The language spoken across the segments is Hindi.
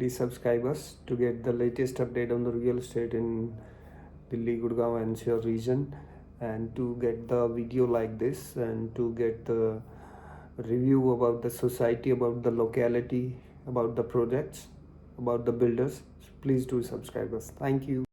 Please subscribe us to get the latest update on the real estate in Delhi, Gurgaon NCR region, and to get the video like this, and to get the review about the society, about the locality, about the projects, about the builders. Please do subscribe us. Thank you.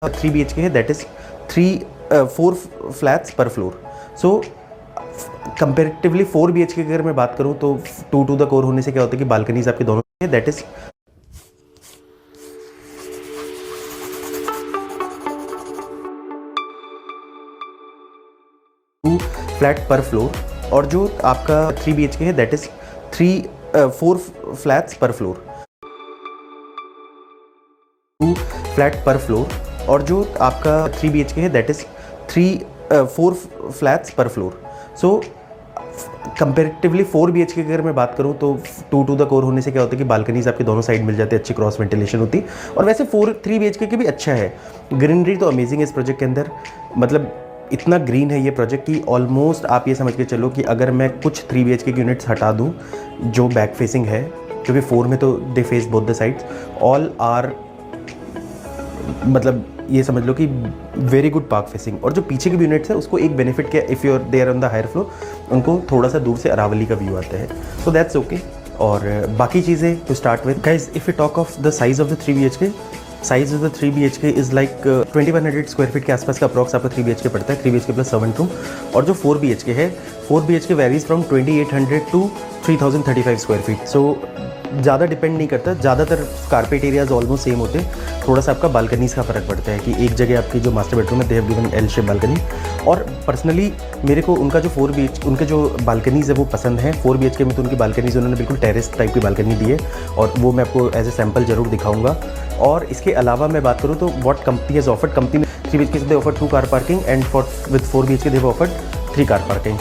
Three BHK है, दैट इज 4 फ्लैट्स पर फ्लोर. सो कंपेरेटिवली 4 BHK की अगर मैं बात करूं तो 2 टू द कोर होने से क्या होता है कि बालकनीज आपके दोनों है, दैट इज फ्लैट पर फ्लोर. और जो आपका 3 BHK है, दैट इज 4 फ्लैट्स पर फ्लोर. फ्लैट पर फ्लोर. और जो आपका 3 BHK है, दैट इज 4 फ्लैट्स पर फ्लोर. सो कंपेरेटिवली 4 BHK की अगर मैं बात करूं तो 2 टू द कोर होने से क्या होता है कि बालकनीज आपके दोनों साइड मिल जाते हैं, अच्छी क्रॉस वेंटिलेशन होती. और वैसे 3 BHK के भी अच्छा है. ग्रीनरी तो अमेजिंग है इस प्रोजेक्ट के अंदर. मतलब इतना ग्रीन है ये प्रोजेक्ट कि ऑलमोस्ट आप ये समझ के चलो कि अगर मैं कुछ 3 BHK की यूनिट्स हटा दूँ जो बैक फेसिंग है, क्योंकि 4 में तो they face both the sides, all are मतलब ये समझ लो कि वेरी गुड पार्क फेसिंग. और जो पीछे की यूनिट्स है उसको एक बेनिफिट क्या, if you are there on the higher floor, उनको थोड़ा सा दूर से अरावली का व्यू आता है. So that's okay. और बाकी चीज़ें to start with guys, if you talk of the size of the 3 BHK, size of the 3 BHK is like 2100 square feet के आसपास का अप्रॉक्स आपका 3 BHK पड़ता है. 3 BHK प्लस 7 रूम. और जो 4 BHK है, 4 BHK varies from 2800 to 3035 square feet. So ज़्यादा डिपेंड नहीं करता. ज़्यादातर कारपेट एरियाज ऑलमोस्ट सेम होते हैं. थोड़ा सा आपका बालकनीज़ का फ़र्क पड़ता है कि एक जगह आपकी जो मास्टर बेडरूम है, they have given L shape balcony. और पर्सनली मेरे को उनका जो 4 BHK उनके जो बालकनीज़ है वो पसंद है. 4 BHK में तो उनकी बालकनीज़ उन्होंने बिल्कुल टेरेस टाइप की बालकनी दी है, और वो मैं आपको एज ए सैम्पल ज़रूर दिखाऊंगा. और इसके अलावा मैं बात करूँ तो what company has offered, company 3 BHK से they offered 2 car parking, and with 4 BHK they have offered 3 car parking.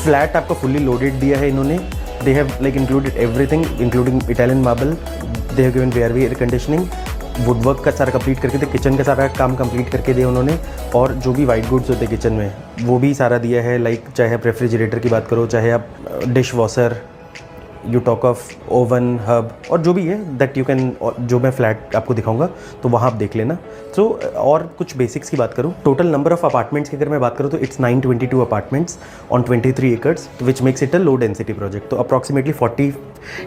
Flat आपको फुल्ली लोडेड दिया है इन्होंने. They have like included everything, including Italian marble. They have given VRV air conditioning. Woodwork का सारा कंप्लीट करके दे, किचन का सारा काम कंप्लीट करके दिया उन्होंने. और जो भी वाइट गुड्स होते हैं किचन में वो भी सारा दिया है. लाइक चाहे आप रेफ्रिजरेटर की बात करो, चाहे आप dish washer, you talk of oven, hub, और जो भी है दैट यू कैन, जो मैं फ्लैट आपको दिखाऊंगा तो वहाँ आप देख लेना. सो और कुछ बेसिक्स की बात करूँ, टोटल नंबर ऑफ अपार्टमेंट्स की अगर मैं बात करूँ तो it's 922 apartments on 23 acres, which makes it a low density project. तो अप्रॉक्सीमेटली 40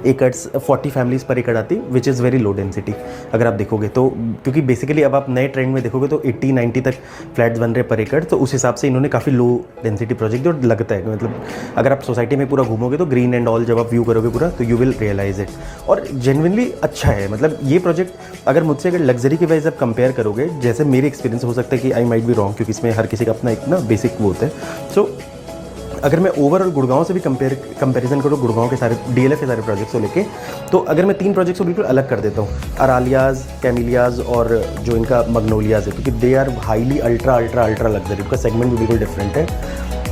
एकर्स, 40 फैमिलीज पर एकड़ आती, which is very low density अगर आप देखोगे तो. क्योंकि बेसिकली अब आप नए ट्रेंड में देखोगे तो 80-90 तक फ्लैट्स बन रहे पर एकड़. तो उस हिसाब से इन्होंने काफ़ी लो डेंसिटी प्रोजेक्ट जो लगता है, मतलब अगर आप सोसाइटी में पूरा घूमोगे तो ग्रीन एंड ऑल जब आप व्यू करोगे पूरा, तो यू विल रियलाइज इट. और जेन्युइनली अच्छा है. मतलब ये प्रोजेक्ट अगर मुझसे अगर लग्जरी के वाइज आप कंपेयर करोगे, जैसे मेरे एक्सपीरियंस हो सकता है कि आई माइट बी रॉन्ग, क्योंकि इसमें हर किसी का अपना एक ना बेसिक वो होता है. सो अगर मैं ओवरऑल गुड़गांव से भी कंपैरिजन करूँ, गुड़गांव के सारे DLF के सारे प्रोजेक्ट्स को लेके, तो अगर मैं 3 प्रोजेक्ट्स को बिल्कुल अलग कर देता हूँ, अरालियाज, कैमिलियाज और जो इनका मग्नोलियाज है, क्योंकि they are highly ultra luxury. उनका सेगमेंट भी बिल्कुल डिफरेंट है.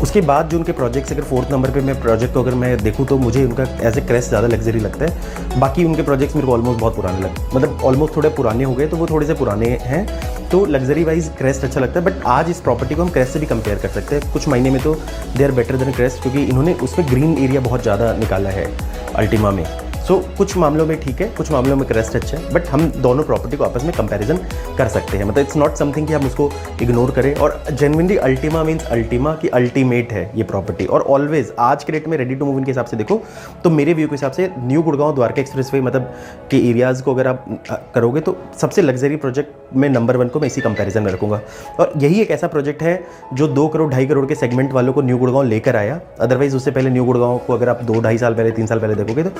उसके बाद जो उनके प्रोजेक्ट्स, अगर 4th नंबर पे मैं प्रोजेक्ट को अगर मैं देखूँ तो मुझे उनका एज ए क्रेस्ट ज़्यादा लग्जरी लगता है. बाकी उनके प्रोजेक्ट्स मेरे को ऑलमोस्ट बहुत पुराने लगते, मतलब ऑलमोस्ट थोड़े पुराने हो गए, तो वो थोड़े से पुराने हैं. तो लग्जरी वाइज क्रेस्ट अच्छा लगता है, बट आज इस प्रॉपर्टी को हम क्रेस्ट से भी कंपेयर कर सकते हैं। कुछ महीने में तो they are better than Crest, क्योंकि इन्होंने उसमें ग्रीन एरिया बहुत ज़्यादा निकाला है अल्टीमा में। सो कुछ मामलों में ठीक है, कुछ मामलों में क्रेस्ट अच्छा है, बट हम दोनों प्रॉपर्टी को आपस में कंपैरिजन कर सकते हैं। मतलब इट्स नॉट समथिंग कि हम उसको इग्नोर करें। और जेन्युइनली अल्टीमा मीन्स अल्टीमा की अल्टीमेट है ये प्रॉपर्टी। और ऑलवेज आज के रेट में रेडी टू मूव इन के हिसाब से देखो तो मेरे व्यू के हिसाब से न्यू गुड़गांव द्वारका एक्सप्रेसवे मतलब के एरियाज़ को अगर आप करोगे तो सबसे लग्जरी प्रोजेक्ट में नंबर 1 को मैं इसी कंपैरिजन में रखूँगा। और यही एक ऐसा प्रोजेक्ट है जो 2 करोड़ 2.5 करोड़ के सेगमेंट वालों को न्यू गुड़गांव लेकर आया। अदरवाइज उससे पहले न्यू गुड़गांव को अगर आप 2-2.5 साल पहले 3 साल पहले देखोगे तो